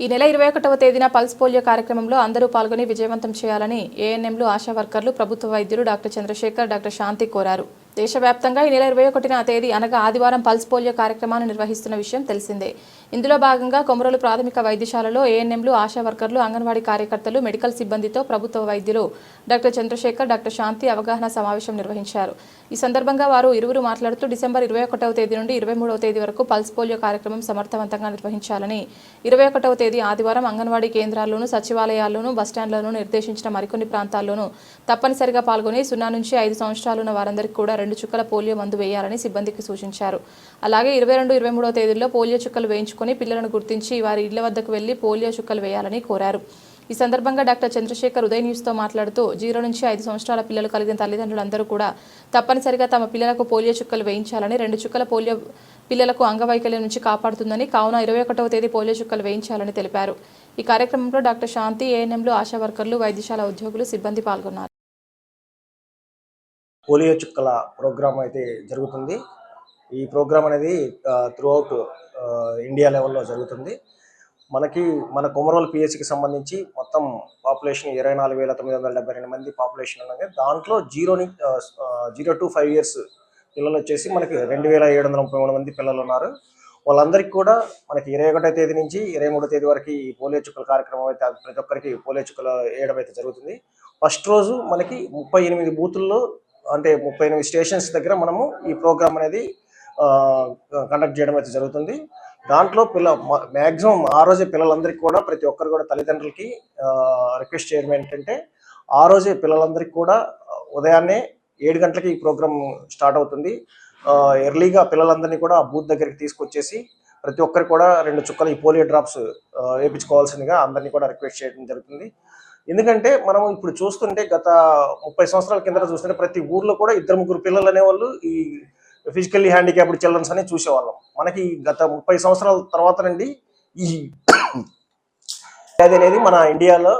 ఈ నెల 21వ తేదీన పల్స్ పోలియో కార్యక్రమంలో అందరూ పాల్గొని విజయవంతం చేయాలని ఏఎన్ఎంలు, ఆశా వర్కర్లు, ప్రభుత్వ వైద్యులు డాక్టర్ చంద్రశేఖర్, డాక్టర్ శాంతి కోరారు. దేశవ్యాప్తంగా ఈ నెల 21వ తేదీ అనగా ఆదివారం పల్స్ పోలియో కార్యక్రమాన్ని నిర్వహిస్తున్న విషయం తెలిసిందే. ఇందులో భాగంగా కొమరోలు ప్రాథమిక వైద్యశాలలో ఏఎన్ఎంలు, ఆశా వర్కర్లు, అంగన్వాడీ కార్యకర్తలు, మెడికల్ సిబ్బందితో ప్రభుత్వ వైద్యులు డాక్టర్ చంద్రశేఖర్, డాక్టర్ శాంతి అవగాహన సమావేశం నిర్వహించారు. ఈ సందర్భంగా వారు ఇరువురు మాట్లాడుతూ డిసెంబర్ 21వ తేదీ నుండి 23వ తేదీ వరకు పల్స్ పోలియో కార్యక్రమం సమర్థవంతంగా నిర్వహించాలని, 21వ తేదీ ఆదివారం అంగన్వాడీ కేంద్రాల్లోనూ, సచివాలయాల్లోనూ, బస్టాండ్లలోనూ నిర్దేశించిన మరికొన్ని ప్రాంతాల్లోనూ తప్పనిసరిగా పాల్గొని 0 నుంచి 5 సంవత్సరాలున్న వారందరికీ కూడా 2 చుక్కల పోలియో మందు వేయాలని సిబ్బందికి సూచించారు. అలాగే 22, 23వ తేదీల్లో పోలియో చుక్కలు వేయించుకొని పిల్లలను గుర్తించి వారి ఇళ్ల వద్దకు వెళ్లి పోలియో చుక్కలు వేయాలని కోరారు. ఈ సందర్భంగా డాక్టర్ చంద్రశేఖర్ ఉదయ్ న్యూస్తో మాట్లాడుతూ 0 నుంచి 5 సంవత్సరాల పిల్లలు కలిగిన తల్లిదండ్రులందరూ కూడా తప్పనిసరిగా తమ పిల్లలకు పోలియో చుక్కలు వేయించాలని, 2 చుక్కల పోలియో పిల్లలకు అంగవైకల్యం నుంచి కాపాడుతుందని, కావున 21వ తేదీ పోలియో చుక్కలు వేయించాలని తెలిపారు. ఈ కార్యక్రమంలో డాక్టర్ శాంతి, ఏఎన్ఎంలు, ఆశా వర్కర్లు, వైద్యశాల ఉద్యోగులు, సిబ్బంది పాల్గొన్నారు. పోలియో చుక్కల ప్రోగ్రామ్ అయితే జరుగుతుంది. ఈ ప్రోగ్రామ్ అనేది త్రూఅవుట్ ఇండియా లెవెల్లో జరుగుతుంది. మన కొమరోలు పిహెచ్సికి సంబంధించి మొత్తం పాపులేషన్ 24,972 మంది పాపులేషన్ ఉన్నది. దాంట్లో 0 to 5 years పిల్లలు వచ్చేసి మనకి 2,733 మంది పిల్లలు ఉన్నారు. వాళ్ళందరికీ కూడా మనకి 21వ తేదీ నుంచి 23వ తేదీ వరకు ఈ పోలియో చుక్కల కార్యక్రమం అయితే ప్రతి ఒక్కరికి పోలియో చుక్కలు వేయడం అయితే జరుగుతుంది. ఫస్ట్ రోజు మనకి 38 బూతుల్లో, అంటే 38 స్టేషన్స్ దగ్గర మనము ఈ ప్రోగ్రామ్ అనేది కండక్ట్ చేయడం అయితే జరుగుతుంది. దాంట్లో మ్యాక్సిమం ఆ రోజే పిల్లలందరికీ కూడా, ప్రతి ఒక్కరు కూడా తల్లిదండ్రులకి రిక్వెస్ట్ చేయడం ఏంటంటే, ఆ రోజే పిల్లలందరికీ కూడా ఉదయాన్నే 7 గంటలకి ఈ ప్రోగ్రామ్ స్టార్ట్ అవుతుంది. ఎర్లీగా పిల్లలందరినీ కూడా ఆ బూత్ దగ్గరికి తీసుకొచ్చేసి ప్రతి ఒక్కరు కూడా 2 చుక్కలు ఈ పోలియో డ్రాప్స్ వేయించుకోవాల్సిందిగా అందరినీ కూడా రిక్వెస్ట్ చేయడం జరుగుతుంది. ఎందుకంటే మనం ఇప్పుడు చూస్తుంటే గత 30 సంవత్సరాల కింద చూస్తుంటే ప్రతి ఊర్లో కూడా 2-3 పిల్లలు అనేవాళ్ళు ఈ ఫిజికల్లీ హ్యాండిక్యాప్డ్ చిల్డ్రన్స్ అని చూసేవాళ్ళం. మనకి గత 30 సంవత్సరాల తర్వాత నుండి ఈ వ్యాధి అనేది మన ఇండియాలో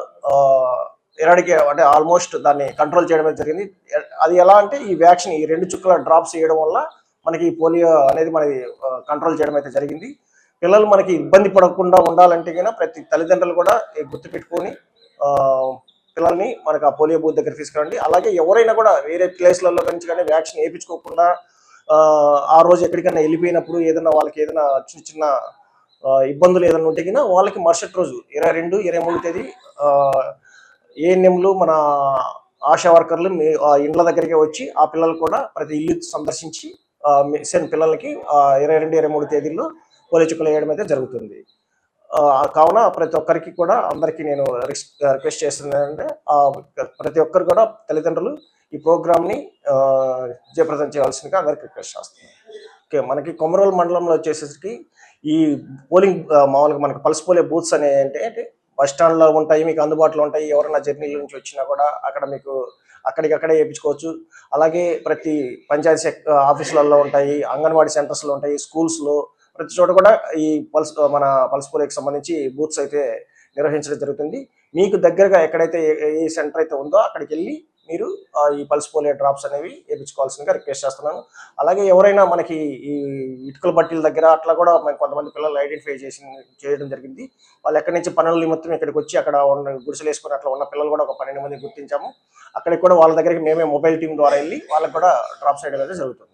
అంటే ఆల్మోస్ట్ దాన్ని కంట్రోల్ చేయడం జరిగింది. అది ఎలా అంటే ఈ వ్యాక్సిన్, ఈ 2 చుక్కల డ్రాప్స్ వేయడం వల్ల మనకి పోలియో అనేది మనకి కంట్రోల్ చేయడం అయితే జరిగింది. పిల్లలు మనకి ఇబ్బంది పడకుండా ఉండాలంటే కన్నా ప్రతి తల్లిదండ్రులు కూడా గుర్తుపెట్టుకొని పిల్లల్ని మనకు ఆ పోలియో బూత్ దగ్గర తీసుకురండి. అలాగే ఎవరైనా కూడా వేరే ప్లేస్లలో నుంచి కానీ వ్యాక్సిన్ వేయించుకోకుండా ఆ రోజు ఎక్కడికైనా వెళ్ళిపోయినప్పుడు ఏదైనా వాళ్ళకి ఏదైనా చిన్న చిన్న ఇబ్బందులు ఏదైనా ఉంటే కన్నా వాళ్ళకి మరుసటి రోజు 22, 23 తేదీ ఏఎన్ఎంలు, మన ఆశా వర్కర్లు ఇండ్ల దగ్గరికి వచ్చి ఆ పిల్లలు కూడా ప్రతి ఇల్లు సందర్శించి మిషన్ పిల్లలకి 22, 23 తేదీల్లో పోలియో చుక్కలు వేయడం అయితే జరుగుతుంది. కావున ప్రతి ఒక్కరికి కూడా, అందరికీ నేను రిక్వెస్ట్ చేస్తున్నానంటే ప్రతి ఒక్కరు కూడా తల్లిదండ్రులు ఈ ప్రోగ్రామ్ని జయప్రదం చేయాల్సిందిగా అందరికి రిక్వెస్ట్ చేస్తున్నాను. ఓకే, మనకి కొమరోలు మండలంలో వచ్చేసరికి ఈ పోలింగ్ మామూలుగా మనకి పల్స్ పోలియో బూత్స్ అనేవి అంటే బస్ స్టాండ్లో ఉంటాయి, మీకు అందుబాటులో ఉంటాయి. ఎవరైనా జర్నీల నుంచి వచ్చినా కూడా అక్కడ మీకు అక్కడికక్కడే వేయించుకోవచ్చు. అలాగే ప్రతి పంచాయతీ ఆఫీసులలో ఉంటాయి, అంగన్వాడీ సెంటర్స్లో ఉంటాయి, స్కూల్స్లో, ప్రతి చోట కూడా ఈ మన పల్స్ పోలియోకి సంబంధించి బూత్స్ అయితే నిర్వహించడం జరుగుతుంది. మీకు దగ్గరగా ఎక్కడైతే ఏ సెంటర్ అయితే ఉందో అక్కడికి వెళ్ళి మీరు ఈ పల్స్ పోలియో డ్రాప్స్ అనేవి వేయించుకోవాల్సిందిగా రిక్వెస్ట్ చేస్తున్నాను. అలాగే ఎవరైనా మనకి ఈ ఇటుకల బట్టీల దగ్గర అట్లా కూడా మనకి కొంతమంది పిల్లలు ఐడెంటిఫై చేయడం జరిగింది. వాళ్ళు ఎక్కడి నుంచి పనుల నిమిత్తం ఇక్కడికి వచ్చి అక్కడ ఉన్న గుడిసెలు వేసుకొని అట్లా ఉన్న పిల్లలు కూడా ఒక 12 మంది గుర్తించాము. అక్కడికి కూడా వాళ్ళ దగ్గరికి మేమే మొబైల్ టీం ద్వారా వెళ్ళి వాళ్ళకి కూడా డ్రాప్స్ వేయడం అనేది జరుగుతుంది.